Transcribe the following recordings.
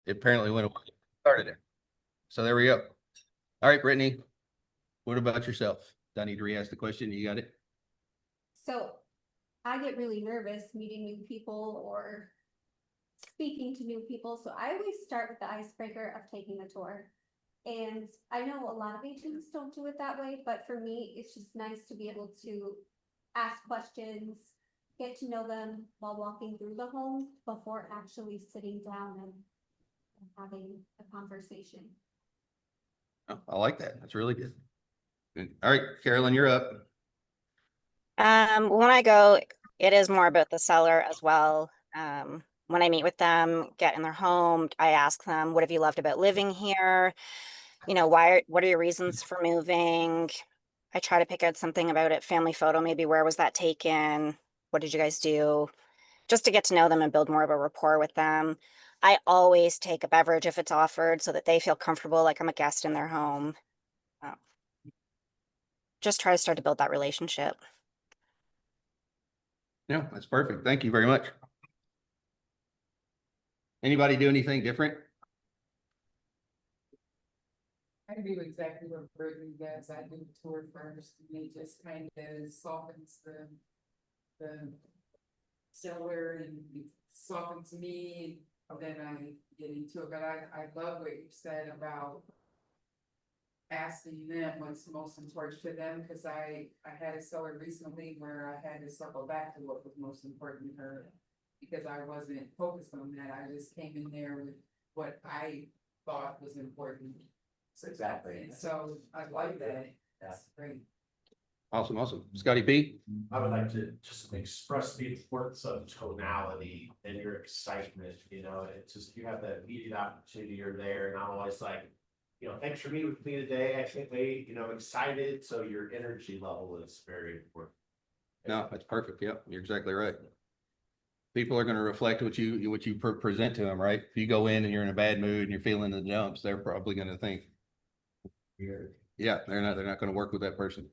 it apparently went away. Started there. So there we go. All right, Brittany, what about yourself? Do I need to re-ask the question? You got it? So I get really nervous meeting new people or speaking to new people. So I always start with the icebreaker of taking a tour. And I know a lot of agents don't do it that way, but for me, it's just nice to be able to ask questions, get to know them while walking through the home before actually sitting down and having a conversation. Oh, I like that. That's really good. Good. All right, Carolyn, you're up. When I go, it is more about the seller as well. When I meet with them, get in their home, I ask them, what have you loved about living here? You know, what are your reasons for moving? I try to pick out something about it, family photo, maybe where was that taken? What did you guys do? Just to get to know them and build more of a rapport with them. I always take a beverage if it's offered so that they feel comfortable, like I'm a guest in their home. Just try to start to build that relationship. Yeah, that's perfect. Thank you very much. Anybody do anything different? I do exactly what Brittany does. I do the tour first, and it just kind of softens the seller and it softens me, and then I get into it. But I love what you said about asking them what's most important to them, because I had a seller recently where I had to circle back to what was most important to her, because I wasn't focused on that. I just came in there with what I thought was important. Exactly. And so I like that. That's great. Awesome, awesome. Scotty P? I would like to just express the importance of tonality and your excitement, you know, it's just, you have that immediate opportunity, you're there, and I'm always like, you know, thanks for meeting with me today, I can't wait, you know, excited, so your energy level is very important. No, that's perfect. Yep, you're exactly right. People are going to reflect what you present to them, right? If you go in and you're in a bad mood and you're feeling the jumps, they're probably going to think, yeah, they're not going to work with that person.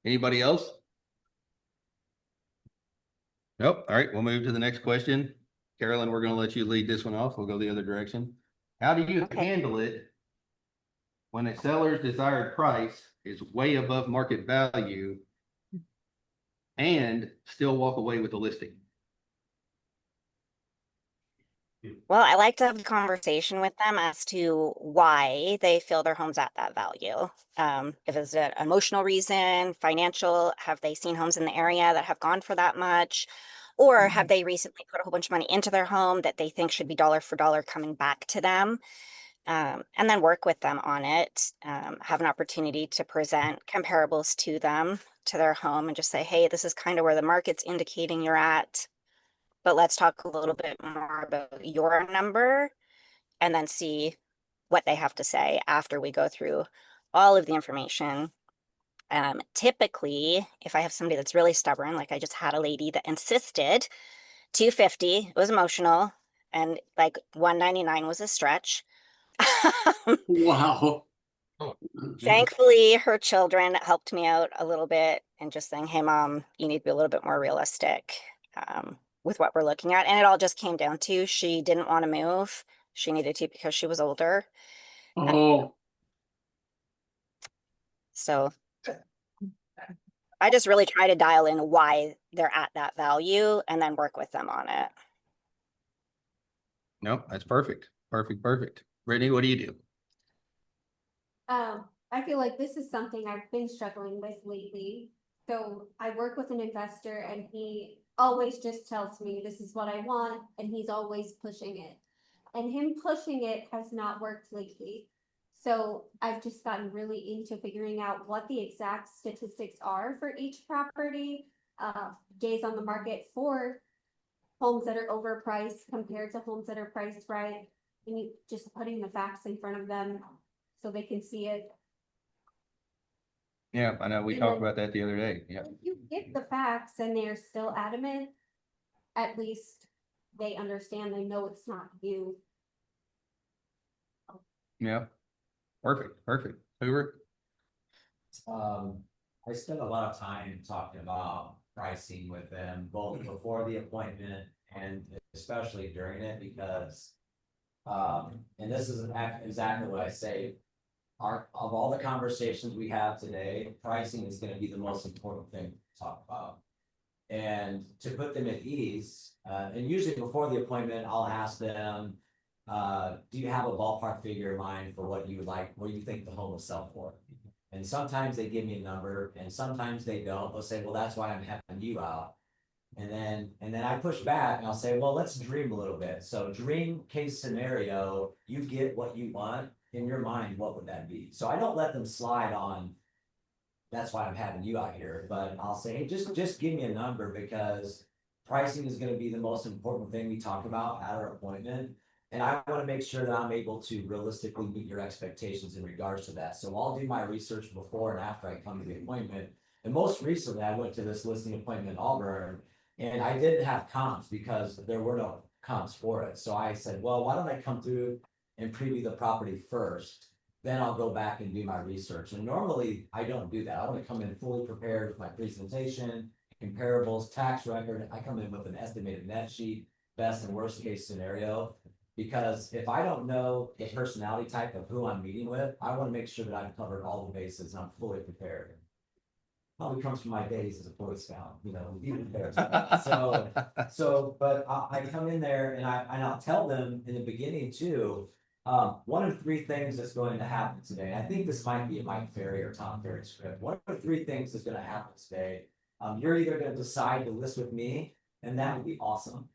Anybody else? Nope. All right, we'll move to the next question. Carolyn, we're going to let you lead this one off. We'll go the other direction. How do you handle it when a seller's desired price is way above market value and still walk away with the listing? Well, I like to have a conversation with them as to why they feel their home's at that value. If it's an emotional reason, financial, have they seen homes in the area that have gone for that much? Or have they recently put a whole bunch of money into their home that they think should be dollar for dollar coming back to them? And then work with them on it, have an opportunity to present comparables to them, to their home, and just say, hey, this is kind of where the market's indicating you're at. But let's talk a little bit more about your number and then see what they have to say after we go through all of the information. Typically, if I have somebody that's really stubborn, like I just had a lady that insisted 250, it was emotional, and like 199 was a stretch. Wow. Thankfully, her children helped me out a little bit and just saying, hey, mom, you need to be a little bit more realistic. With what we're looking at. And it all just came down to she didn't want to move. She needed to because she was older. Oh, So I just really try to dial in why they're at that value and then work with them on it. Nope, that's perfect. Perfect, perfect. Brittany, what do you do? I feel like this is something I've been struggling with lately. So I work with an investor and he always just tells me this is what I want, and he's always pushing it. And him pushing it has not worked lately. So I've just gotten really into figuring out what the exact statistics are for each property, days on the market for homes that are overpriced compared to homes that are priced right. And you just putting the facts in front of them so they can see it. Yeah, I know we talked about that the other day. Yeah. If you get the facts and they're still adamant, at least they understand, they know it's not you. Yeah. Perfect, perfect. Hoover? I spend a lot of time talking about pricing with them, both before the appointment and especially during it, because And this is exactly what I say. Of all the conversations we have today, pricing is gonna be the most important thing to talk about. And to put them at ease, and usually before the appointment, I'll ask them, do you have a ballpark figure in mind for what you would like, what you think the home will sell for? And sometimes they give me a number and sometimes they don't. They'll say, well, that's why I'm having you out. And then I push back and I'll say, well, let's dream a little bit. So dream case scenario, you get what you want in your mind, what would that be? So I don't let them slide on, that's why I'm having you out here, but I'll say, hey, just give me a number because pricing is gonna be the most important thing we talk about at our appointment. And I wanna make sure that I'm able to realistically meet your expectations in regards to that. So I'll do my research before and after I come to the appointment. And most recently, I went to this listing appointment in Auburn and I didn't have comps because there were no comps for it. So I said, well, why don't I come through and preview the property first? Then I'll go back and do my research. And normally I don't do that. I want to come in fully prepared with my presentation, comparables, tax record. I come in with an estimated net sheet, best and worst case scenario. Because if I don't know the personality type of who I'm meeting with, I want to make sure that I've covered all the bases and I'm fully prepared. Probably comes from my days as a Boy Scout, you know, even there. But I come in there and I'll tell them in the beginning too, one of three things that's going to happen today. I think this might be a Mike Ferry or Tom Ferry script. One of three things is going to happen today. You're either going to decide to list with me, and that would be awesome.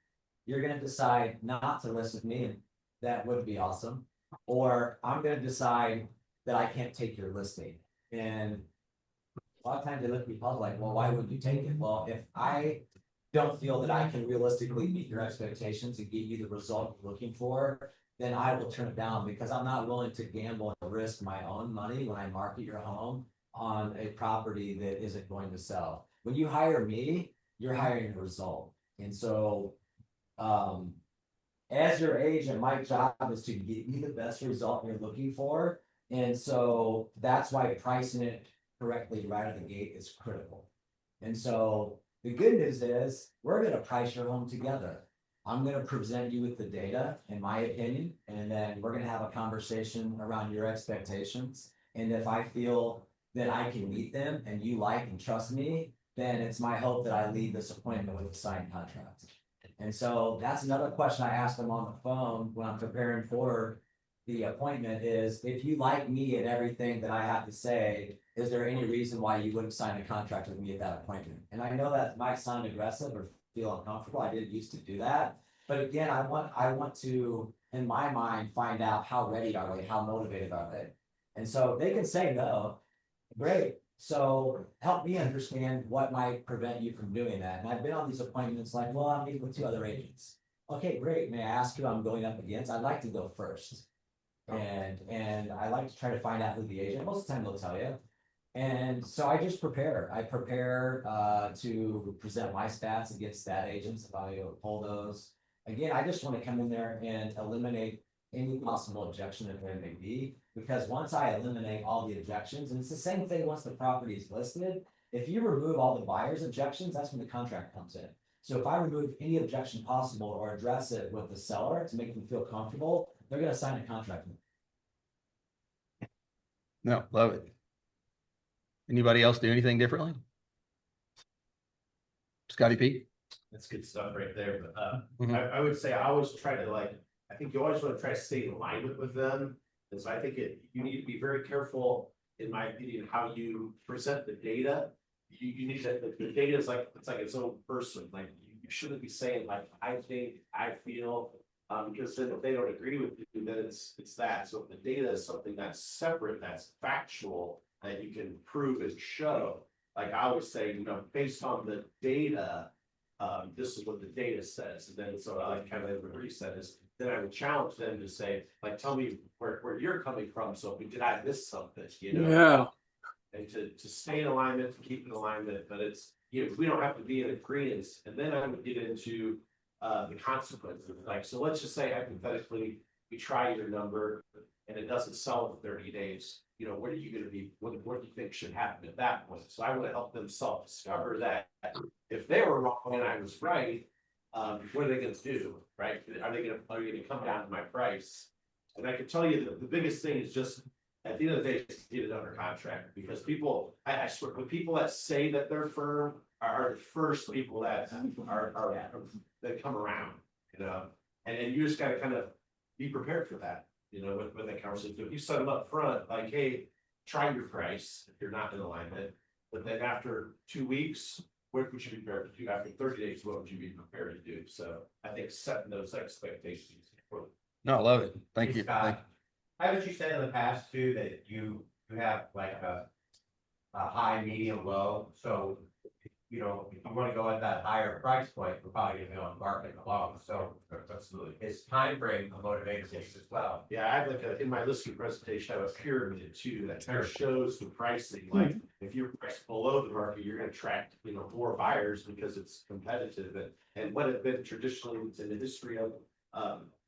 You're going to decide not to list with me, and that would be awesome. Or I'm going to decide that I can't take your listing. And a lot of times they look at me puzzled like, well, why wouldn't you take it? Well, if I don't feel that I can realistically meet your expectations and give you the result you're looking for, then I will turn it down because I'm not willing to gamble and risk my own money when I market your home on a property that isn't going to sell. When you hire me, you're hiring a result. And so, as your agent, my job is to get you the best result you're looking for. And so that's why pricing it correctly right out of the gate is critical. And so the good news is we're going to price your home together. I'm going to present you with the data, in my opinion, and then we're going to have a conversation around your expectations. And if I feel that I can meet them and you like and trust me, then it's my hope that I leave this appointment with a signed contract. And so that's another question I asked them on the phone when I'm preparing for the appointment is, if you like me and everything that I have to say, is there any reason why you wouldn't sign a contract with me at that appointment? And I know that might sound aggressive or feel uncomfortable. I didn't used to do that. But again, I want to, in my mind, find out how ready are they, how motivated are they? And so they can say no, great. So help me understand what might prevent you from doing that. And I've been on these appointments like, well, I'm meeting with 2 other agents. Okay, great. May I ask who I'm going up against? I'd like to go first. And I like to try to find out who the agent, most of the time they'll tell you. And so I just prepare. I prepare to present my stats against stat agents if I pull those. Again, I just want to come in there and eliminate any possible objection that there may be, because once I eliminate all the objections, and it's the same thing once the property is listed, if you remove all the buyer's objections, that's when the contract comes in. So if I remove any objection possible or address it with the seller to make them feel comfortable, they're going to sign a contract with me. No, love it. Anybody else do anything differently? Scotty P? That's good stuff right there, but Mhm. I would say I always try to I think you always want to try to stay in alignment with them. And so I think you need to be very careful, in my opinion, how you present the data. You need to, the data is it's like its own person, like you shouldn't be saying like, I think, I feel, because then if they don't agree with you, then it's that. So if the data is something that's separate, that's factual, that you can prove and show, like I always say, based on the data, this is what the data says. And then so I like kind of what you said is, then I would challenge them to say, like, tell me where you're coming from. So did I miss something, Yeah. And to stay in alignment, to keep in alignment, but it's, we don't have to be in agreement. And then I would get into the consequences. Like, so let's just say hypothetically, we try your number and it doesn't sell in 30 days. What are you going to be, what do you think should happen at that point? So I want to help them self-discover that if they were wrong and I was right, what are they gonna do, right? Are you gonna come down to my price? And I can tell you that the biggest thing is just, at the end of the day, just get it under contract, because people, I swear, the people that say that they're firm are the first people that that come around, you know? And you just gotta kind of be prepared for that, you know, with that conversation. If you set them up front, like, hey, try your price if you're not in alignment, but then after 2 weeks, what would you be prepared to do? After 30 days, what would you be prepared to do? So I think setting those expectations. No, I love it. Thank Hey, you. Scott, haven't you said in the past too that you have like a high, medium, low? So, you know, if you wanna go at that higher price point, we're probably gonna be on market alone, so. Absolutely. Is time frame a motivator for you as well? Yeah, I have like in my listing presentation, I have a pyramid too, that kind of shows the pricing, like, if you're priced below the market, you're gonna attract, you know, more buyers because it's competitive, and what have been traditionally in the history of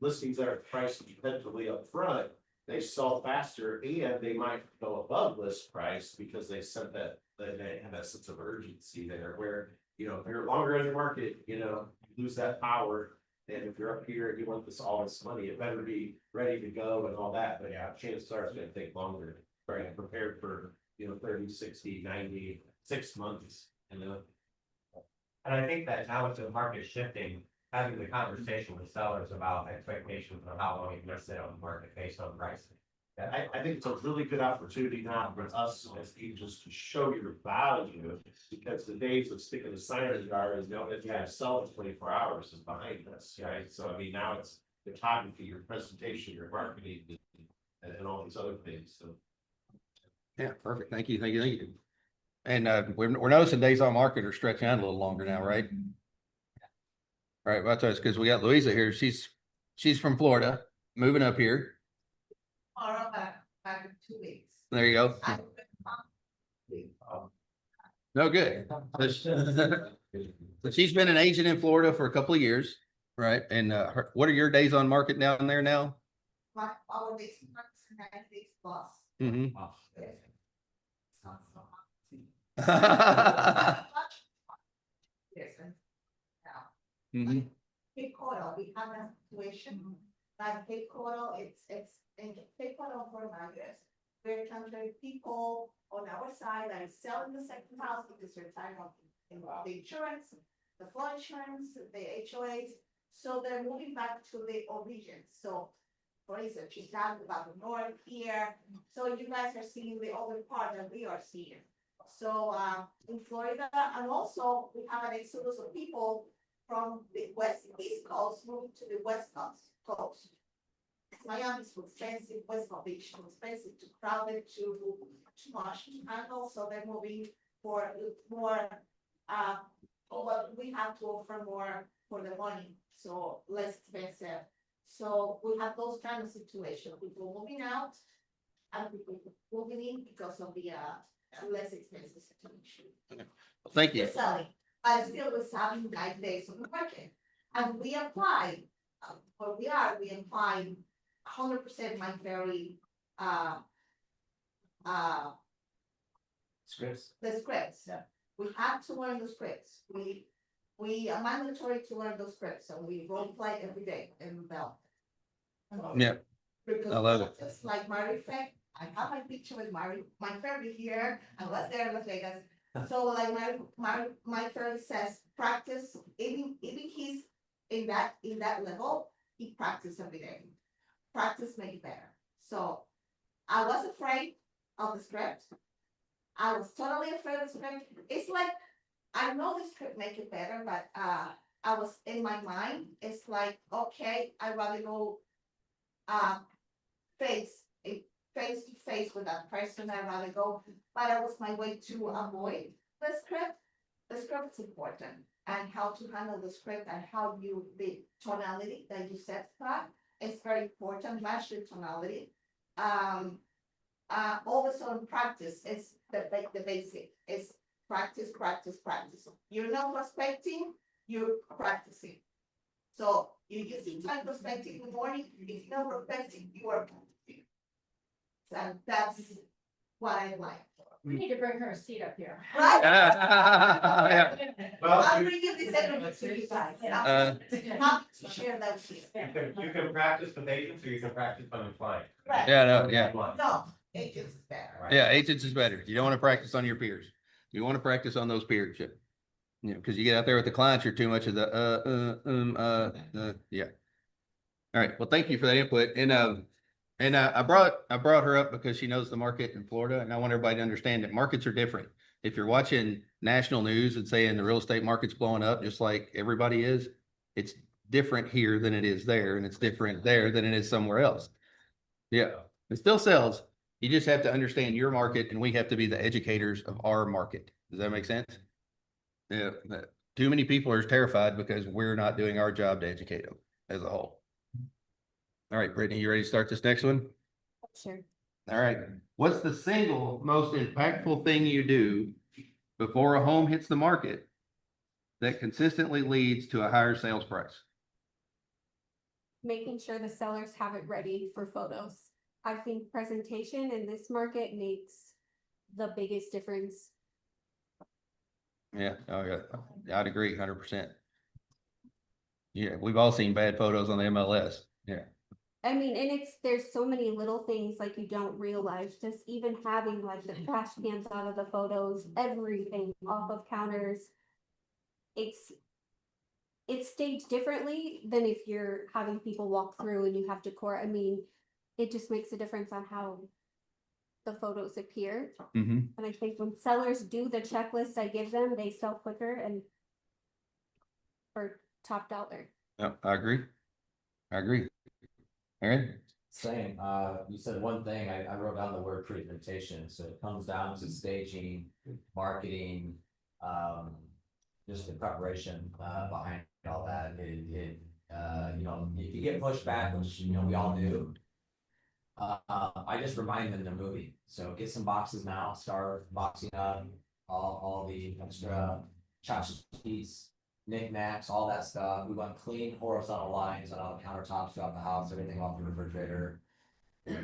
listings that are priced competitively up front, they sell faster, and they might go above list price because they set that, they have that sense of urgency there, where, you know, if you're longer in the market, you know, you lose that power. And if you're up here and you want all this money, it better be ready to go and all that, but yeah, chances are it's gonna take longer, right? Prepared for, you know, 30, 60, 90, 6 months, you know? And I think that now with the market shifting, having the conversation with sellers about expectations of how long you're gonna sit on the market based on pricing. I think it's a really good opportunity now for us as agents to show your value, because the days of sticking a sign in the yard and knowing that you have to sell it in 24 hours is behind us, right? So I mean, now it's the photography, your presentation, your marketing, and all these other things, so. Yeah, perfect. Thank you. Thank you. Thank you. And we're noticing days on market are stretching out a little longer now, right? All right, well, that's because we got Louisa here. She's from Florida, moving up here. Tomorrow, back in 2 weeks. There you go. I- No, good. So she's been an agent in Florida for a couple of years, right? And what are your days on market down there now? Our days, 9 days plus. Mm-hmm. It's not so much. Yes, and now, Mm-hmm. Cape Coral, we have a situation, like Cape Coral, it's in Cape Coral for 9 years. We're encountering people on our side that are selling the second house because they're tired of the insurance, the flood insurance, the HOAs. So they're moving back to the origin. So for instance, she's talking about the north here. So you guys are seeing the other part that we are seeing. So in Florida, and also we have an exodus of people from the east coast moving to the west coast. Miami is too expensive, West Palm Beach too expensive, too crowded, too much to handle, so they're moving for more, what we have to offer more for the money, so less expensive. So we have those kind of situations, people moving out and people moving in because of the less expensive situation. Well, thank you. We're selling, but still we're selling 9 days on the market. And we apply, we apply 100% my very, Scripts. the scripts. We have to learn the scripts. We are mandatory to learn those scripts, and we role play every day in the bell. Yeah, Because I love it. just like Mary Faye, I have my picture with my family here, I was there in Las Vegas. So like my friend says, practice, even he's in that level, he practice every day. Practice make it better. So I was afraid of the script. I was totally afraid of the script. It's like, I know the script make it better, but I was in my mind, it's like, okay, I'd rather go face to face with that person, I'd rather go, but it was my way to avoid the script. The script is important, and how to handle the script and how the tonality that you set that is very important, match the tonality. Also in practice, it's the basic, it's practice. You're not prospecting, you're practicing. So you using time prospecting in the morning, if you're not prospecting, you are practicing. And that's what I like. We need to bring her a seat up here. Right? Yeah. Well, I'll you, bring you this evidence to you guys, and I'm Uh, happy to share that with you. you can practice with agents or you can practice on your client. Right. Yeah, no, yeah. No, agents is better. Right. Yeah, agents is better. You don't want to practice on your peers. You want to practice on those peers. You know, because you get out there with the clients, you're too much of the yeah. All right. Well, thank you for that input. And I brought her up because she knows the market in Florida, and I want everybody to understand that markets are different. If you're watching national news and saying the real estate market's blowing up, just like everybody is, it's different here than it is there, and it's different there than it is somewhere else. Yeah, it still sells. You just have to understand your market, and we have to be the educators of our market. Does that make sense? Yeah, too many people are terrified because we're not doing our job to educate them as a whole. All right, Brittany, you ready to start this next one? Sure. All right. What's the single most impactful thing you do before a home hits the market that consistently leads to a higher sales price? Making sure the sellers have it ready for photos. I think presentation in this market makes the biggest difference. Yeah, oh yeah, I'd agree 100%. Yeah, we've all seen bad photos on the MLS. Yeah. I mean, and there's so many little things like you don't realize, just even having like the trash cans out of the photos, everything off of counters. It's staged differently than if you're having people walk through and you have decor. I mean, it just makes a difference on how the photos appear. Mm-hmm. And I think when sellers do the checklist I give them, they sell quicker and for top dollar. Yeah, I agree. Aaron? Same, you said one thing, I wrote down the word presentation, so it comes down to staging, marketing, just the preparation, behind all that, you know, if you get pushed back, which, you know, we all do. I just remind them the movie, so get some boxes now, start boxing up all the extra tchotchkes, knickknacks, all that stuff. We want clean horizontal lines on all the countertops throughout the house, everything off the refrigerator.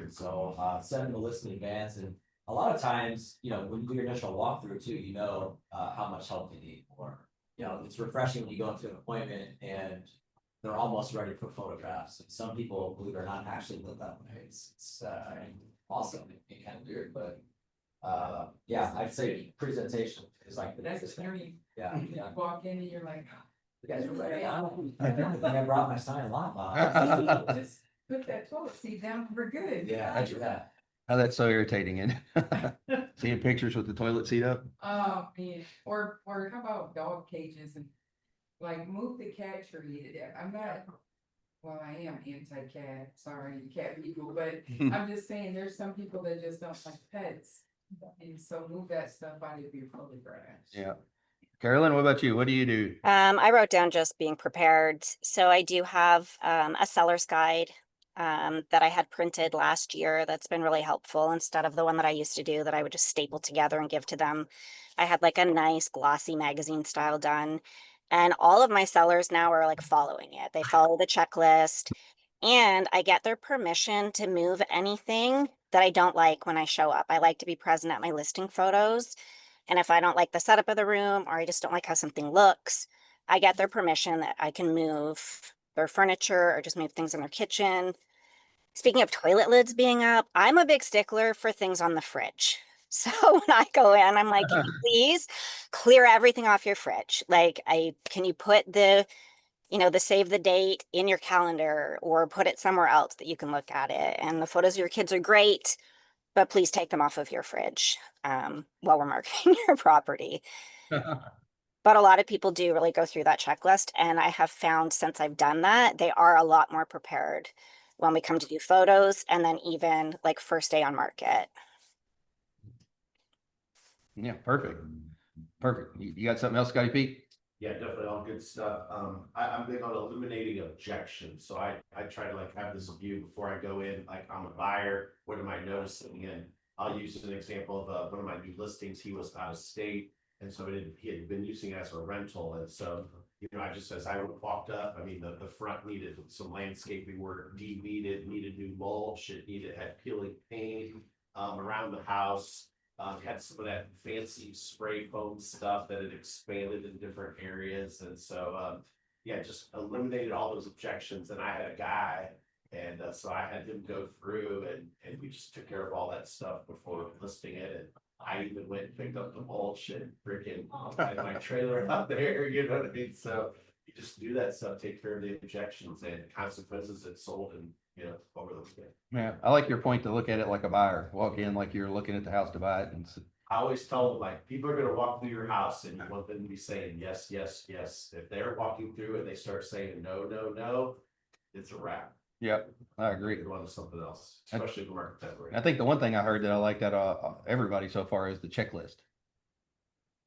So, send them a list in advance, and a lot of times, you know, when you do your initial walkthrough too, you know, how much help you need, or, you know, it's refreshing when you go into an appointment and they're almost ready for photographs. And some people, believe it or not, actually live that way. It's awesome and kind of weird, but yeah, I'd say presentation is like the That's next thing. scary. Yeah, You yeah. walk in and you're like, You guys are ready. I think I brought my sign a lot, Bob. just put that toilet seat down for good. Yeah, that's that. Oh, that's so irritating, isn't it? Seeing pictures with the toilet seat up. Oh, man, or how about dog cages and like move the cat tree. I'm not, well, I am anti-cat, sorry, cat people, but I'm just saying, there's some people that just don't like pets. And so move that stuff out of your photographs. Yeah. Carolyn, what about you? What do you do? I wrote down just being prepared. So I do have a seller's guide that I had printed last year that's been really helpful instead of the one that I used to do that I would just staple together and give to them. I had like a nice glossy magazine style done. And all of my sellers now are like following it. They follow the checklist and I get their permission to move anything that I don't like when I show up. I like to be present at my listing photos. And if I don't like the setup of the room or I just don't like how something looks, I get their permission that I can move their furniture or just move things in their kitchen. Speaking of toilet lids being up, I'm a big stickler for things on the fridge. So when I go in, I'm like, can you please clear everything off your fridge? Like, can you put the save the date in your calendar or put it somewhere else that you can look at it. And the photos of your kids are great, but please take them off of your fridge while we're marketing your property. But a lot of people do really go through that checklist. And I have found since I've done that, they are a lot more prepared when we come to do photos and then even like first day on market. Yeah, perfect. Perfect. You got something else, Scotty Pete? Yeah, definitely all good stuff. I'm big on eliminating objections. So I try to like have this view before I go in, like I'm a buyer, what am I noticing? And I'll use an example of one of my new listings. He was out of state. And so he had been using it as a rental. And so, you know, I just, as I walked up, I mean, the front needed some landscaping work, de-weeded, needed new mulch, had peeling paint around the house. Had some of that fancy spray foam stuff that had expanded in different areas, and so, yeah, just eliminated all those objections, and I had a guy. And so I had him go through and we just took care of all that stuff before listing it, and I even went and picked up the mulch and freaking had my trailer out there, you know what I mean? So you just do that stuff, take care of the objections and consequences, it's sold and, you know, over the weekend. Yeah, I like your point to look at it like a buyer, walk in like you're looking at the house to buy it and I always tell them, like, people are gonna walk through your house and you want them to be saying yes, yes, yes. If they're walking through and they start saying no, no, no, it's a wrap. yep, I agree. You're on to something else, especially the market that we're in. I think the one thing I heard that I like that everybody so far is the checklist.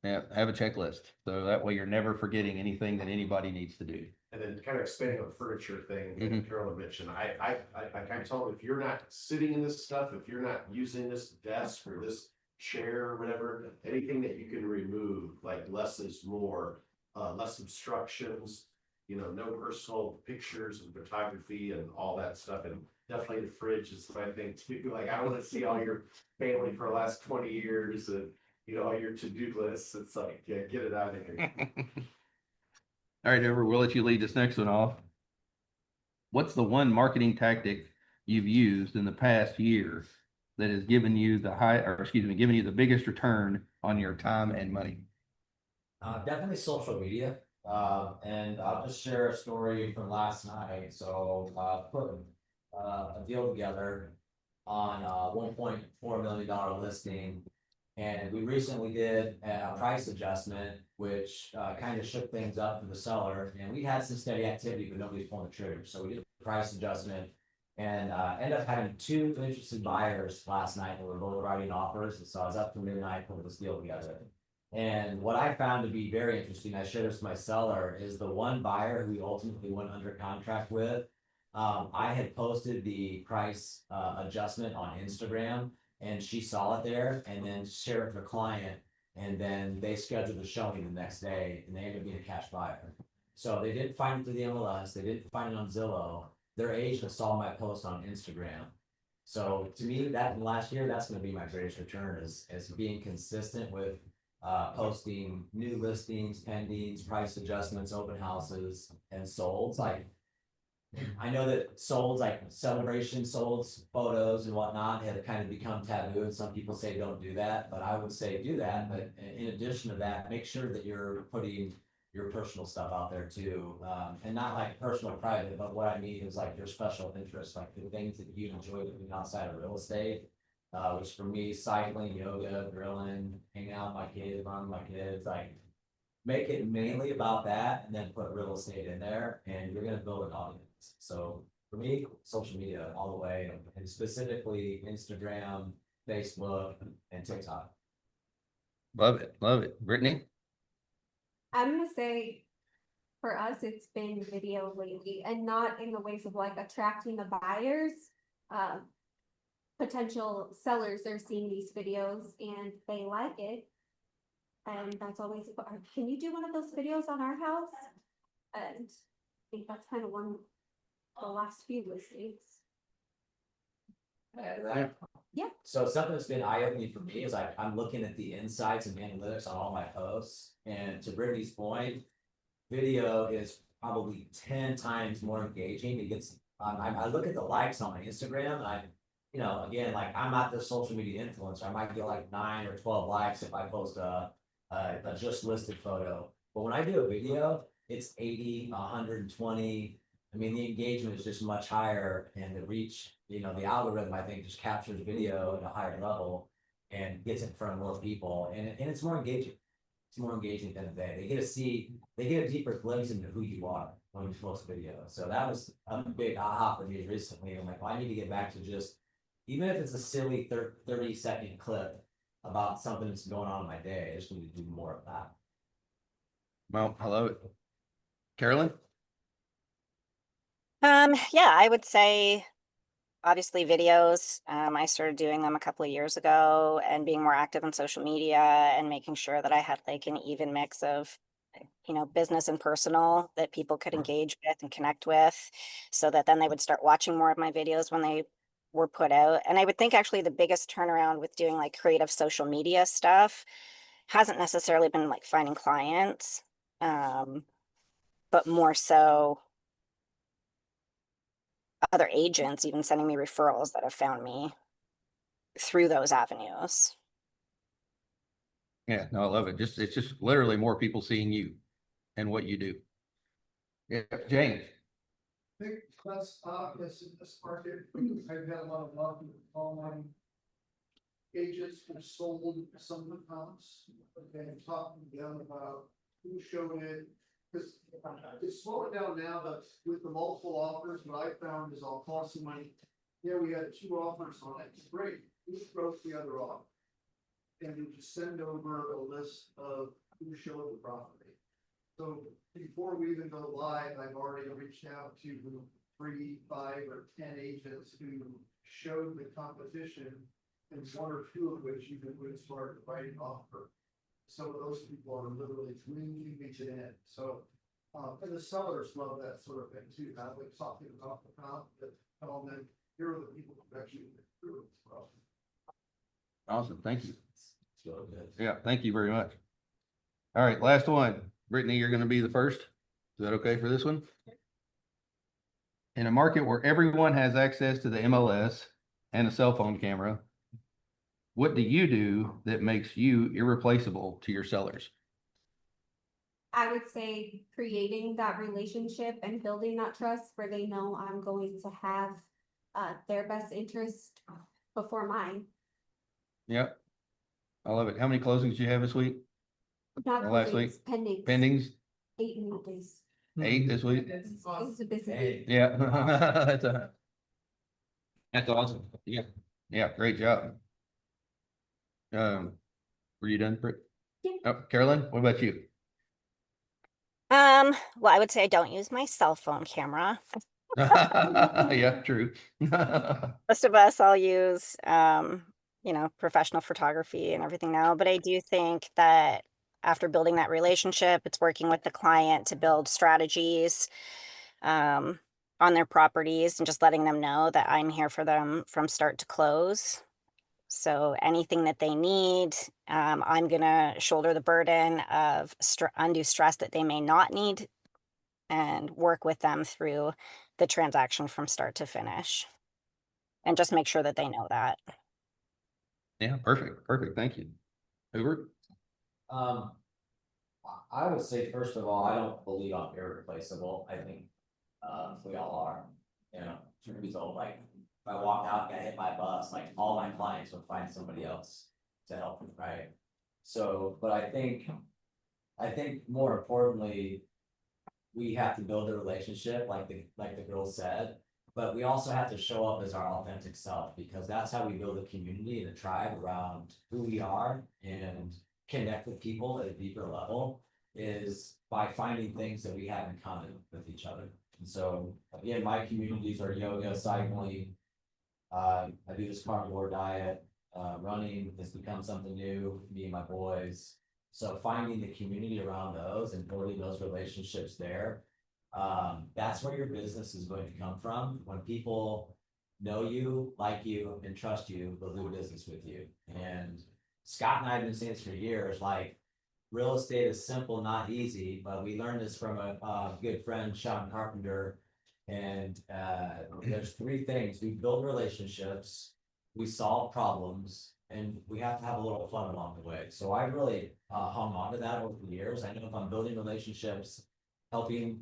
Yeah, have a checklist. So that way you're never forgetting anything that anybody needs to do. And then kind of expanding on the furniture thing Mhm. that Carolyn mentioned, I kind of told them, if you're not sitting in this stuff, if you're not using this desk or this chair or whatever, anything that you can remove, like less is more, less obstructions, you know, no personal pictures and photography and all that stuff. And definitely the fridge is my thing too. Like, I don't want to see all your family for the last 20 years and, you know, all your to-do lists. It's like, yeah, get it out of here. All right, Ever, we'll let you lead this next one off. What's the one marketing tactic you've used in the past year that has given you given you the biggest return on your time and money? Definitely social media. And I'll just share a story from last night. So, put a deal together on a $1.4 million listing. And we recently did a price adjustment, which kind of shook things up for the seller. And we had some steady activity, but nobody's pulling the trigger. So we did a price adjustment and ended up having 2 interested buyers last night that were both writing offers. And so I was up to midnight putting this deal together. And what I found to be very interesting, I shared this with my seller, is the one buyer who we ultimately went under contract with. I had posted the price adjustment on Instagram, and she saw it there and then shared it with her client. And then they scheduled a showing the next day, and they ended up being a cash buyer. So they didn't find it through the MLS, they didn't find it on Zillow. Their agent saw my post on Instagram. So to me, that in last year, that's going to be my greatest return is being consistent with posting new listings, pendings, price adjustments, open houses, and solds. Like, I know that solds, like celebration solds, photos and whatnot have kind of become taboo, and some people say don't do that, but I would say do that. But in addition to that, make sure that you're putting your personal stuff out there too, and not like personal or private, but what I mean is like your special interests, like the things that you enjoy doing outside of real estate. Which for me, cycling, yoga, grilling, hanging out with my kids, running with my kids, like make it mainly about that and then put real estate in there and you're gonna build an audience. So for me, social media all the way, and specifically Instagram, Facebook, and TikTok. Love it. Love it. Brittany? I'm gonna say, for us, it's been video lately, and not in the ways of like attracting the buyers. Potential sellers are seeing these videos and they like it. And that's always, can you do one of those videos on our house? And I think that's kind of one of the last few listings. Yeah. So something that's been eye-opening for me is like, I'm looking at the insights and analytics on all my posts, and to Brittany's point, video is probably 10 times more engaging. It gets, I look at the likes on my Instagram, and I, you know, again, like I'm not the social media influencer. I might get like 9 or 12 likes if I post a just listed photo. But when I do a video, it's 80, 120. I mean, the engagement is just much higher, and the reach, you know, the algorithm, I think, just captures video at a higher level and gets it in front of more people. And it's more engaging. It's more engaging than the day. They get a deeper glimpse into who you are when you post video. So that was a big aha for me recently. I'm like, well, I need to get back to just, even if it's a silly 30-second clip about something that's going on in my day, I just need to do more of that. Well, I love it. Carolyn? Yeah, I would say obviously videos. I started doing them a couple of years ago and being more active on social media and making sure that I had like an even mix of, you know, business and personal that people could engage with and connect with, so that then they would start watching more of my videos when they were put out. And I would think actually the biggest turnaround with doing like creative social media stuff hasn't necessarily been like finding clients, but more so other agents even sending me referrals that have found me through those avenues. Yeah, no, I love it. It's just literally more people seeing you and what you do. Yeah, James. Think less obvious in this market. I've had a lot of luck with online agents who sold some of the comps. Okay, I'm talking to them about who showed it. Because it's slowing down now, but with the multiple offers, what I found is I'll call somebody. Yeah, we had 2 offers on it. Great. Who wrote the other offer? And we just send over a list of who showed the property. So before we even go live, I've already reached out to 3, 5, or 10 agents who showed the competition, and 1 or 2 of which even would start writing offer. Some of those people are literally winging me to end. So, and the sellers love that sort of thing too. Now they're talking about the comp, that tell them here are the people who actually went through it. So, Awesome. Thank you. It's really good. Yeah, thank you very much. All right, last one. Brittany, you're going to be the first. Is that okay for this one? In a market where everyone has access to the MLS and a cell phone camera, what do you do that makes you irreplaceable to your sellers? I would say creating that relationship and building that trust where they know I'm going to have their best interest before mine. Yep. I love it. How many closings do you have this week? Not Or last closings, week? pendings. Pendings? 8 new days. 8 this week? It was a busy Hey. week. Yeah. That's awesome. Yeah. Yeah, great job. Were you done, Britt? Yeah. Oh, Carolyn, what about you? Well, I would say I don't use my cell phone camera. Yeah, true. Most of us all use, professional photography and everything now, but I do think that after building that relationship, it's working with the client to build strategies, on their properties and just letting them know that I'm here for them from start to close. So anything that they need, I'm gonna shoulder the burden of undue stress that they may not need and work with them through the transaction from start to finish. And just make sure that they know that. Yeah, perfect. Perfect. Thank you. Hoover? I would say, first of all, I don't believe I'm irreplaceable. I think, we all are, you know, truth be told, like, if I walk out and get hit by a bus, like, all my clients would find somebody else to help me, right? So, but I think more importantly, we have to build a relationship, like the girl said, but we also have to show up as our authentic self, because that's how we build a community and a tribe around who we are and connect with people at a deeper level, is by finding things that we have in common with each other. And so, again, my communities are yoga, cycling, I do this carnivore diet, running has become something new, me and my boys. So finding the community around those and building those relationships there, that's where your business is going to come from. When people know you, like you, and trust you, they'll do business with you. And Scott and I have been saying this for years, like, real estate is simple, not easy, but we learned this from a good friend, Sean Carpenter. And there's 3 things: we build relationships, we solve problems, and we have to have a little fun along the way. So I really hung on to that over the years. I know if I'm building relationships, helping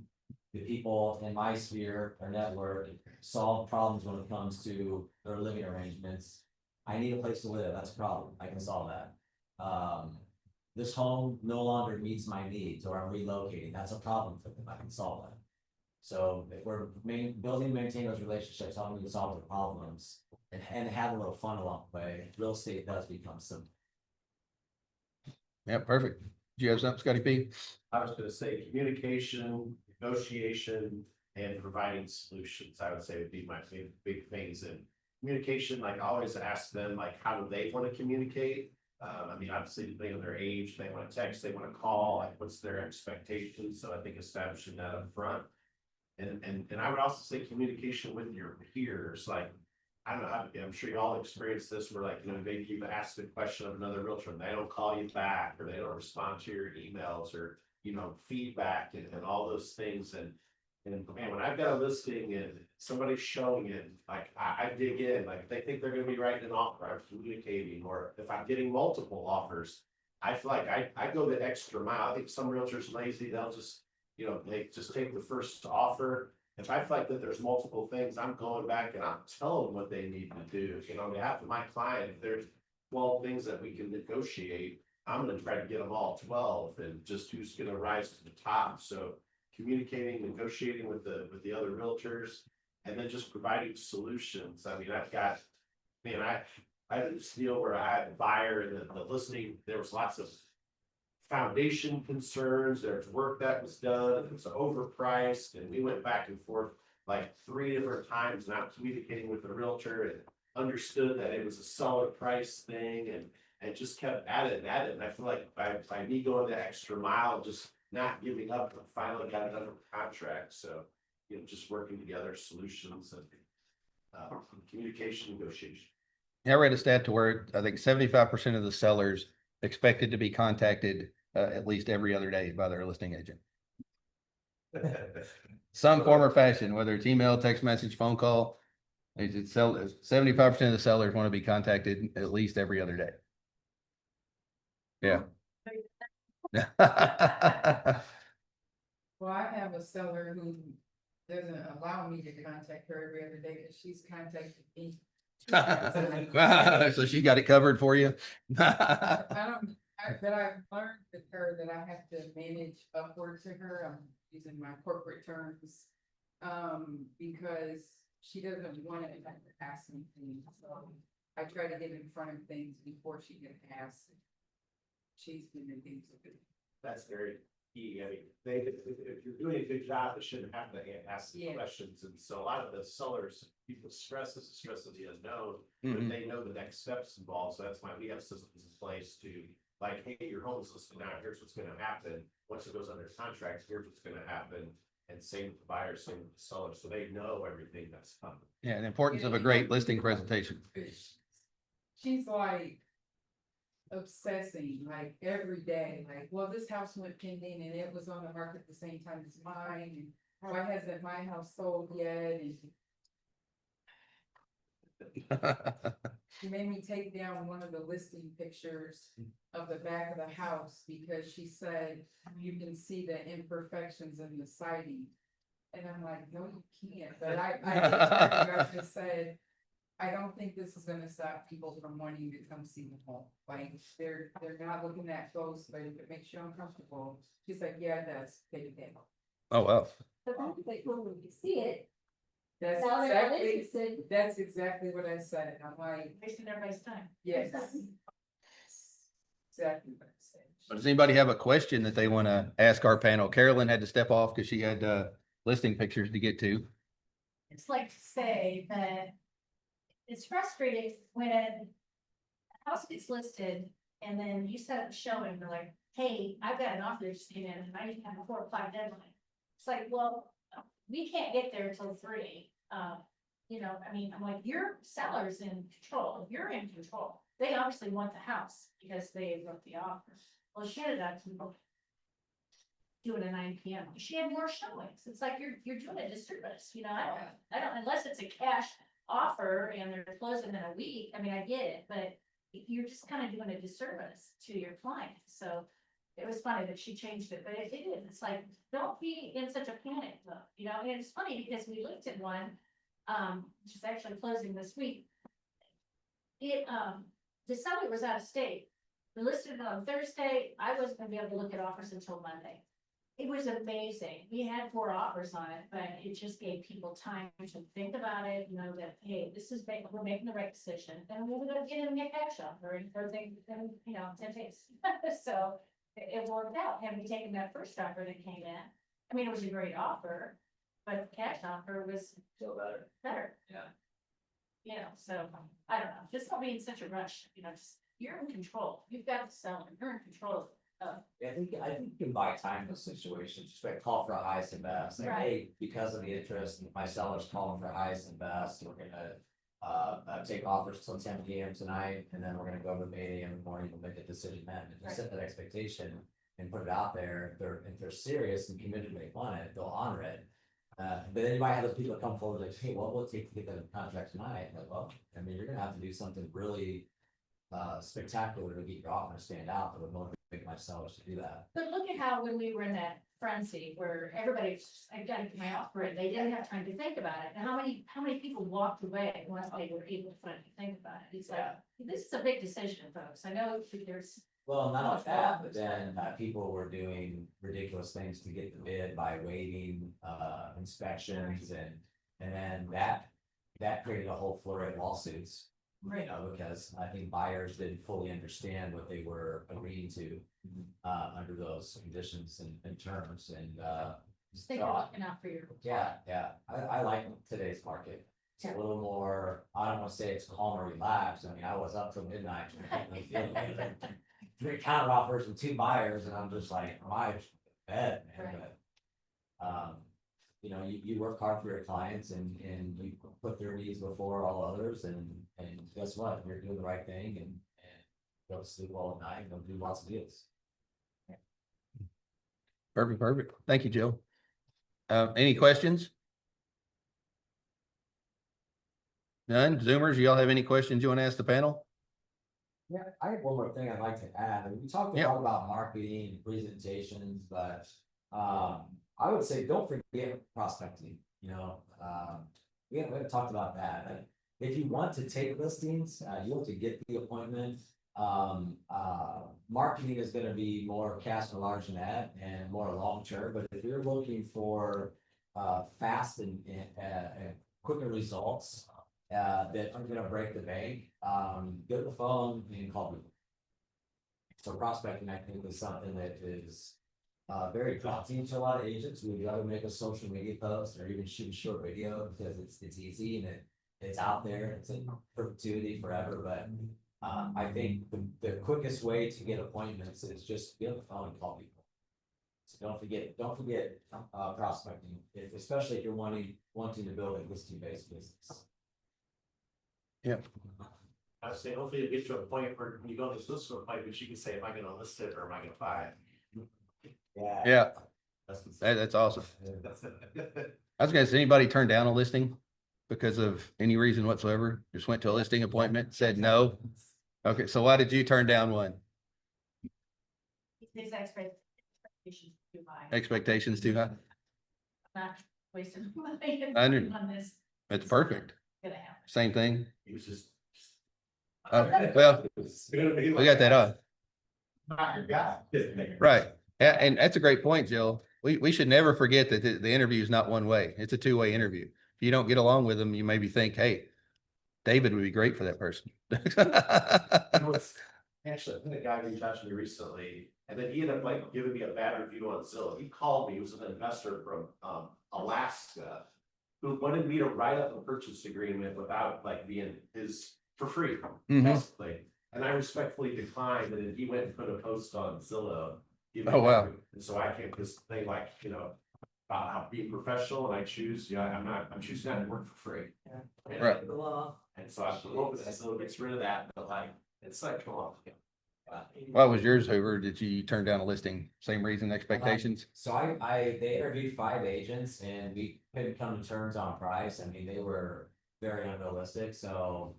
the people in my sphere or network solve problems when it comes to their living arrangements, I need a place to live. That's a problem. I can solve that. This home no longer meets my needs, or I'm relocating. That's a problem for them. I can solve that. So if we're building, maintain those relationships, helping to solve the problems, and have a little fun along the way, real estate does become simple. Yeah, perfect. Do you have something, Scotty P? I was gonna say communication, negotiation, and providing solutions, I would say would be my big things. And communication, like, I always ask them, like, how do they want to communicate? I mean, obviously, depending on their age, they want to text, they want to call, like, what's their expectations? So I think establishing that up front. And I would also say communication with your peers, like, I don't know, I'm sure you all experienced this where like, maybe you've asked a question of another realtor and they don't call you back or they don't respond to your emails or, feedback and all those things. And man, when I've got a listing and somebody's showing it, like I dig in, like if they think they're gonna be writing an offer, I'm communicating, or if I'm getting multiple offers, I feel like I go the extra mile. I think some realtors lazy, they'll just, they just take the first offer. If I feel like that there's multiple things, I'm going back and I'm telling them what they need to do, on behalf of my client, if there's 12 things that we can negotiate, I'm gonna try to get them all 12 and just who's gonna rise to the top. So communicating, negotiating with the other realtors, and then just providing solutions. I mean, I had this deal where I had a buyer and the listing, there was lots of foundation concerns, there's work that was done, it was overpriced, and we went back and forth like 3 different times, not communicating with the realtor and understood that it was a solid price thing and just kept at it. And I feel like by me going the extra mile, just not giving up, I finally got it under contract. So, just working together, solutions and communication, negotiation. I read a stat to where I think 75% of the sellers expected to be contacted at least every other day by their listing agent. Some form or fashion, whether it's email, text message, phone call. 75% of the sellers want to be contacted at least every other day. Yeah. Well, I have a seller who doesn't allow me to contact her every other day because she's contacted me. 2 times a week. So she got it covered for you. But I've learned with her that I have to manage upward to her. I'm using my corporate terms. Because she doesn't want to ask me things, so I try to get in front of things before she can ask. She's been in things. That's very key. I mean, if you're doing a good job, they shouldn't have to ask these questions. And so a lot of the sellers, people stress is the stress of the unknown, but they know the next steps involved. So that's why we have systems in place to like, hey, your home's listed now. Here's what's going to happen. Once it goes under contract, here's what's going to happen. And same with the buyer, same with the seller. So they know everything that's coming. Yeah, and the importance of a great listing presentation. She's like obsessing, like every day, like, well, this house went pending and it was on the market at the same time as mine. And why hasn't my house sold yet? And she made me take down one of the listing pictures of the back of the house because she said you can see the imperfections in the siding. And I'm like, no, you can't. But I just said, I don't think this is gonna stop people from wanting to come see the home. Like, they're not looking that close, but if it makes you uncomfortable, she's like, yeah, it does, take it down. Oh, wow. But that's like, when you see it, That's now they're not exactly, interested. that's exactly what I said. I'm like, Wasting everybody's time. yes. Exactly what I said. Does anybody have a question that they want to ask our panel? Carolyn had to step off because she had listing pictures to get to. It's like to say that it's frustrating when a house gets listed and then you set up a showing, and they're like, hey, I've got an offer just came in and I need to have a 4 or 5 deadline. It's like, well, we can't get there until 3. I mean, I'm like, your seller's in control, you're in control. They obviously want the house because they wrote the offer. Well, she ended up doing a 9 p.m. She had more showings. It's like you're doing a disservice, I don't unless it's a cash offer and they're closing in a week. I mean, I get it, but you're just kind of doing a disservice to your client. So it was funny that she changed it, but it is. It's like, don't be in such a panic though, and it's funny because we looked at one, which is actually closing this week. The seller was out of state. We listed it on Thursday. I wasn't gonna be able to look at offers until Monday. It was amazing. We had 4 offers on it, but it just gave people time to think about it, that, hey, we're making the right decision. And we're gonna get in a cash offer in 10 days. So it worked out. Having taken that first offer that came in, I mean, it was a great offer, but the cash offer was still better. Yeah. So I don't know, just don't be in such a rush, just, you're in control. You've got the seller, you're in control. I think you can buy time in those situations, just like call for a highest and best, like, Right. hey, because of the interest, my seller's calling for highest and best, we're gonna take offers till 10 PM tonight, and then we're gonna go to 8 AM in the morning and make a decision then, and just set that expectation. And put it out there, if they're serious and committed, they want it, they'll honor it. But then you might have those people that come forward like, hey, what will it take to get that contract tonight? Like, well, I mean, you're gonna have to do something really spectacular to get your offer to stand out that would motivate my sellers to do that. But look at how when we were in that frenzy where everybody's, just, I gotta get my offer in, they didn't have time to think about it. And how many people walked away once they were able to finally think about it? It's like, this is a big decision, folks. I know there's. Well, not only that, but then people were doing ridiculous things to get the bid by waiving inspections and then that created a whole flurry of lawsuits. You know, because I think buyers didn't fully understand what they were agreeing to under those conditions and terms and Just think you're looking out for your. yeah, I like today's market. It's a little more, I don't wanna say it's calm or relaxed. I mean, I was up till midnight. Three counter offers and 2 buyers, and I'm just like, my bed, man. Right. But, you know, you work hard for your clients and you put their needs before all others, and guess what? You're doing the right thing and go to sleep well at night and go do lots of deals. Perfect. Thank you, Jill. Any questions? None? Zoomers, y'all have any questions you want to ask the panel? Yeah, I have one more thing I'd like to add. I mean, we talked a Yeah. lot about marketing and presentations, but I would say don't forget prospecting, you know. We haven't talked about that. Like, if you want to take listings, you want to get the appointment. Marketing is gonna be more cast a large net and more long-term, but if you're looking for fast and quicker results that aren't gonna break the bank, get the phone and call people. So prospecting, I think, is something that is very daunting to a lot of agents. We'd rather make a social media post or even shoot a short video because it's easy and it's out there, it's in perpetuity forever, but I think the quickest way to get appointments is just get on the phone and call people. So don't forget prospecting, especially if you're wanting to build a listing based business. Yeah. I would say hopefully you'll get to a point where when you go to this listing appointment, you can say, am I gonna list it or am I gonna buy it? Yeah, That's that's awesome. that's it. I was gonna say, anybody turned down a listing because of any reason whatsoever? Just went to a listing appointment, said no? Okay, so why did you turn down one? These expectations too high. Expectations too high? Not wasting money I knew. on this. It's perfect. Gonna happen. Same thing. He was just. Well, we got that on. Not your guy. Right. Yeah, and that's a great point, Jill. We should never forget that the interview is not one way. It's a 2-way interview. If you don't get along with them, you maybe think, hey, David would be great for that person. Actually, I think a guy reached out to me recently, and then he ended up like giving me a bad review on Zillow. He called me, he was an investor from Alaska, who wanted me to write up a purchase agreement without like being his for free, Mhm. basically. And I respectfully declined, and then he went and put a post on Zillow. Oh, wow. And so I came to this thing like, you know, about how being professional, and I choose, I'm choosing not to work for free. And- Right. And so I'm hoping that Zillow gets rid of that, but like, it's like, come on. What was yours, Hoover? Did you turn down a listing? Same reason, expectations? So they interviewed 5 agents and we couldn't come to terms on price. I mean, they were very unrealistic, so,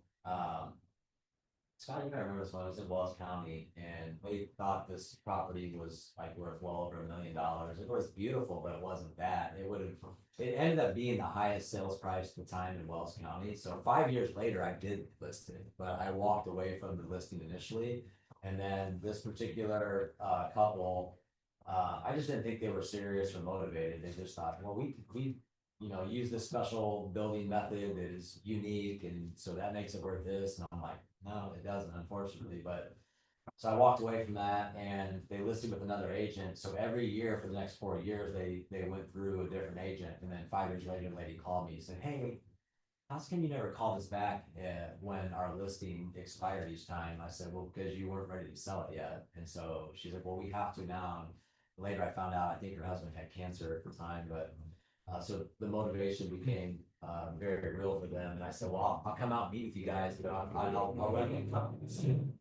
Scott, you might remember this one, it was in Wells County, and they thought this property was like worth well over $1 million. It was beautiful, but it wasn't that. It ended up being the highest sales price at the time in Wells County. So 5 years later, I did list it, but I walked away from the listing initially. And then this particular couple, I just didn't think they were serious or motivated. They just thought, well, we use this special building method that is unique, and so that makes it worth this. And I'm like, no, it doesn't, unfortunately. But so I walked away from that, and they listed with another agent. So every year for the next 4 years, they went through a different agent. And then 5 years later, a lady called me and said, hey, how come you never called us back when our listing expired each time? I said, well, because you weren't ready to sell it yet. And so she's like, well, we have to now. And later I found out, I think her husband had cancer at the time, but So the motivation became very real for them. And I said, well, I'll come out and meet with you guys, but I'll let you come.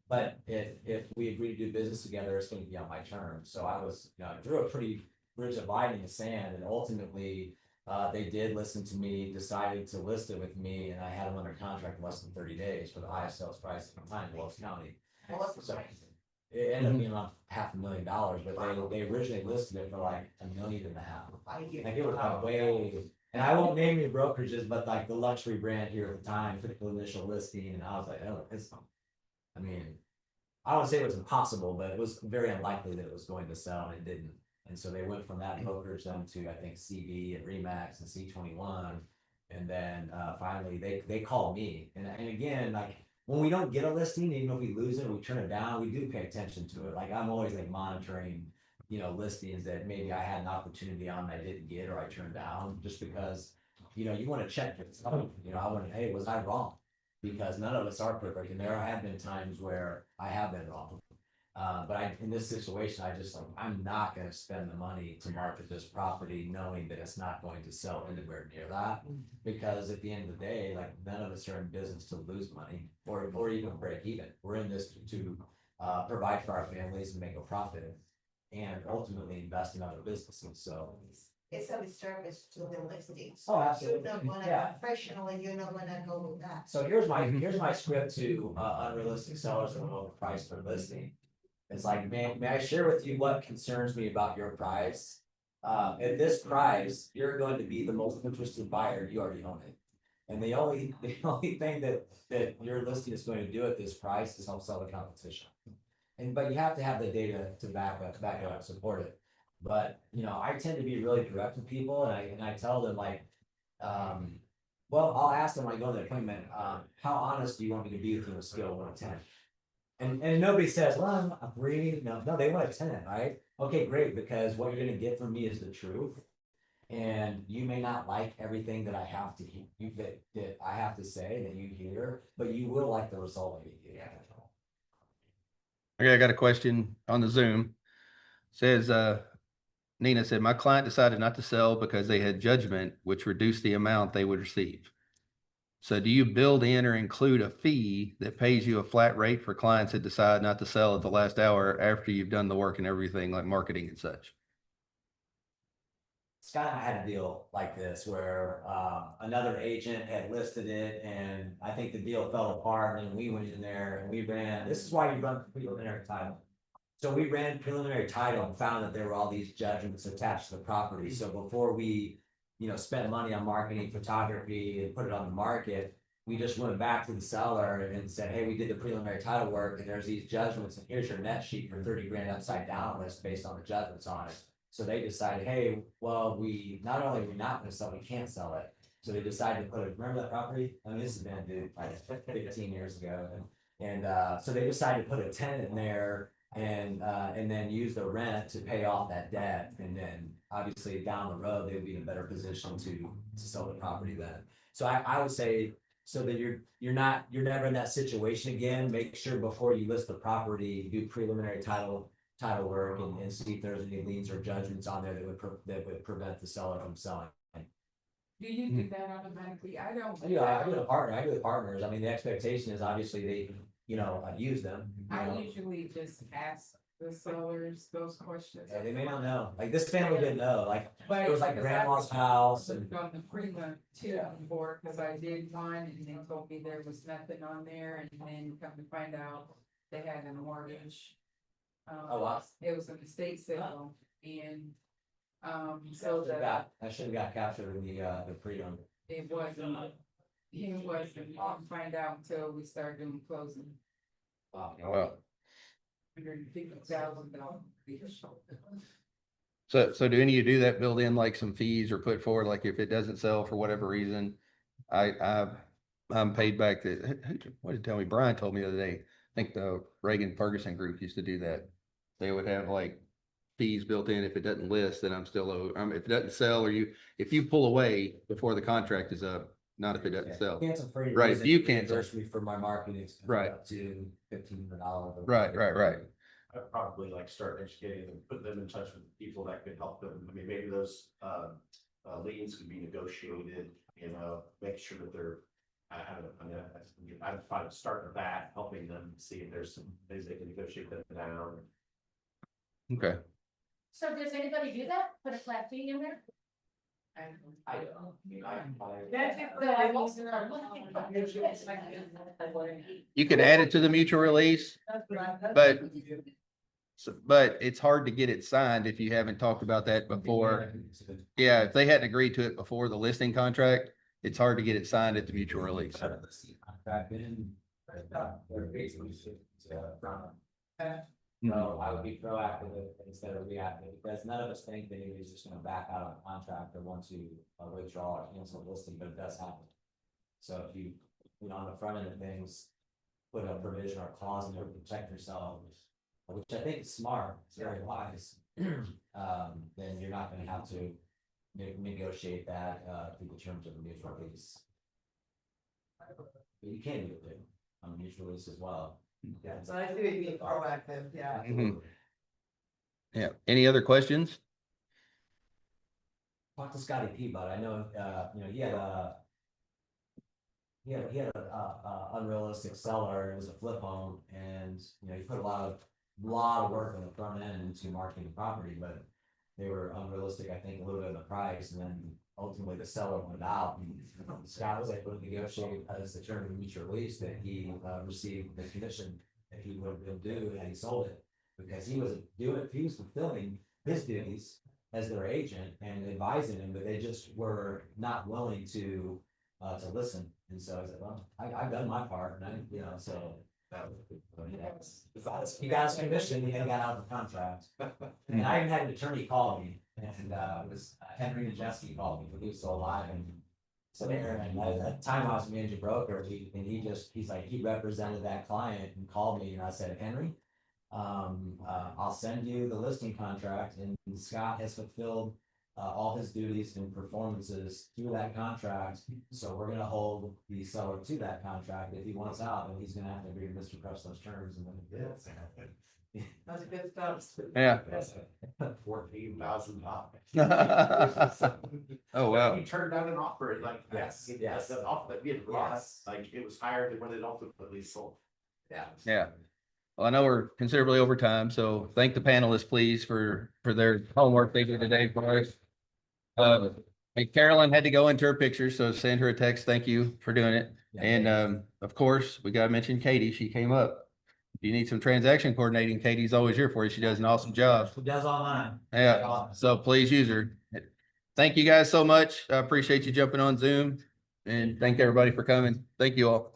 But if we agree to do business together, it's going to be on my terms. So I was, I drew a pretty bridge of line in the sand, and ultimately they did listen to me, decided to list it with me, and I had them under contract in less than 30 days for the highest sales price at the time in Willis County. What was the So price? it ended up being around $500,000, but they originally listed it for like $1.5 million. Like it was like way, and I won't name any brokerages, but like the luxury brand here at the time for the initial listing, and I was like, oh, I mean, I don't say it was impossible, but it was very unlikely that it was going to sell, and it didn't. And so they went from that brokerage then to, I think, CB and Remax and C21. And then finally they called me. And again, like when we don't get a listing, even if we lose it, we turn it down, we do pay attention to it. Like I'm always like monitoring, listings that maybe I had an opportunity on that I didn't get or I turned down, just because, you want to check it. I want to, hey, was I wrong? Because none of us are perfect. And there have been times where I have been wrong. But in this situation, I'm not gonna spend the money to market this property knowing that it's not going to sell anywhere near that. Because at the end of the day, like none of us are in business to lose money or even break even. We're in this to provide for our families and make a profit and ultimately invest in other businesses, so. It's a disservice to the listings. Oh, absolutely. You're not gonna Yeah. professionally, you're not gonna go with that. So here's my script to unrealistic sellers that will price their listing. It's like, may I share with you what concerns me about your price? At this price, you're going to be the most interested buyer. You already own it. And the only thing that your listing is going to do at this price is help sell the competition. But you have to have the data to back it up, support it. But I tend to be really direct with people, and I tell them like, well, I'll ask them when I go to the appointment, how honest do you want me to be with you on a scale of 1 to 10? And nobody says, well, I'm really, no, they want a 10, right? Okay, great, because what you're gonna get from me is the truth. And you may not like everything that I have to that I have to say that you hear, but you will like the result of it. Okay, I got a question on the Zoom. Says, Nina said, my client decided not to sell because they had judgment, which reduced the amount they would receive. So do you build in or include a fee that pays you a flat rate for clients that decide not to sell at the last hour after you've done the work and everything like marketing and such? Scott and I had a deal like this where another agent had listed it, and I think the deal fell apart, and we went in there and we ran. This is why you run preliminary title. So we ran preliminary title and found that there were all these judgments attached to the property. So before we, spent money on marketing, photography, and put it on the market, we just went back to the seller and said, hey, we did the preliminary title work, and there's these judgments, and here's your net sheet for 30 grand upside down list based on the judgments on it. So they decided, hey, well, we not only are we not going to sell, we can't sell it. So they decided to put it. Remember that property? I mean, this has been like 15 years ago, and so they decided to put a tenant in there and then use the rent to pay off that debt, and then obviously down the road they would be in a better position to sell the property then. So I would say, so that you're never in that situation again. Make sure before you list the property, do preliminary title work and see if there's any liens or judgments on there that would prevent the seller from selling. Do you do that automatically? I don't. I do the partners. I mean, the expectation is obviously they, use them. I usually just ask the sellers those questions. Yeah, they may not know. Like this family didn't know. Like But it was like because I grandma's house and. On the prelim too before, because I did one and they told me there was nothing on there, and then come to find out they had a mortgage. Oh, wow. It was an estate sale, and so that I should have got captured in the pre-owned. it wasn't. He wasn't, didn't find out until we started doing closing. Wow. $150,000. So do any of you do that, build in like some fees or put forward, like if it doesn't sell for whatever reason, I'm paid back what did tell me? Brian told me the other day, I think the Reagan Ferguson group used to do that. They would have like fees built in. If it doesn't list, then I'm still owed. If it doesn't sell or if you pull away before the contract is up, not if it doesn't sell. Cancel for any Right, reason, you cancel. reimburse me for my marketing expense Right. up to $1,500. Right. I'd probably like start educating them, put them in touch with people that could help them. I mean, maybe those liens can be negotiated, make sure that they're. I'm fine starting with that, helping them see if there's some things they can negotiate them down. Okay. So does anybody do that? Put a flat fee in there? I don't. You could add it to the mutual release, but it's hard to get it signed if you haven't talked about that before. Yeah, if they hadn't agreed to it before the listing contract, it's hard to get it signed at the mutual release. No, I would be proactive instead of reactive, because none of us think that anybody's just gonna back out of a contract or want to withdraw or cancel a listing, but it does happen. So if you, on the front end of things, put a provision or clause in there to protect yourself, which I think is smart, it's very wise, then you're not gonna have to negotiate that through the terms of the mutual release. But you can do it on the mutual release as well. Yeah, so I think it'd be proactive, yeah. Mhm. Yeah. Any other questions? Talk to Scotty P, but I know, he had a unrealistic seller. It was a flip home, and he put a lot of work on the front end into marketing the property, but they were unrealistic, I think, a little bit of the price, and then ultimately the seller went out. And Scott was able to negotiate as the term of the mutual release that he received the commission that he would have been due and he sold it, because he was fulfilling his duties as their agent and advising him, but they just were not willing to listen. And so I said, well, I've done my part, and so that was, he got his commission, he got out of the contract. And I even had an attorney call me, and it was Henry Najeski called me, but he was still alive, and so Aaron, and at that time I was managing broker, he represented that client and called me, and I said, Henry, I'll send you the listing contract, and Scott has fulfilled all his duties and performances through that contract. So we're gonna hold the seller to that contract. If he wants out, then he's gonna have to agree to Mr. Presto's terms, and then he did. That's good stuff. Yeah. $14,000. Oh, wow. He turned down an offer like Yes. the offer that we had lost, like it was higher than what it ultimately sold. Yeah. Well, I know we're considerably over time, so thank the panelists, please, for their homework they did today for us. And Carolyn had to go into her picture, so send her a text. Thank you for doing it. Yeah, And of course, we gotta mention Katie. She came up. If you need some transaction coordinating, Katie's always here for you. She does an awesome job. Who does all mine? Yeah, so please use her. Thank you guys so much. I appreciate you jumping on Zoom, and thank everybody for coming. Thank you all.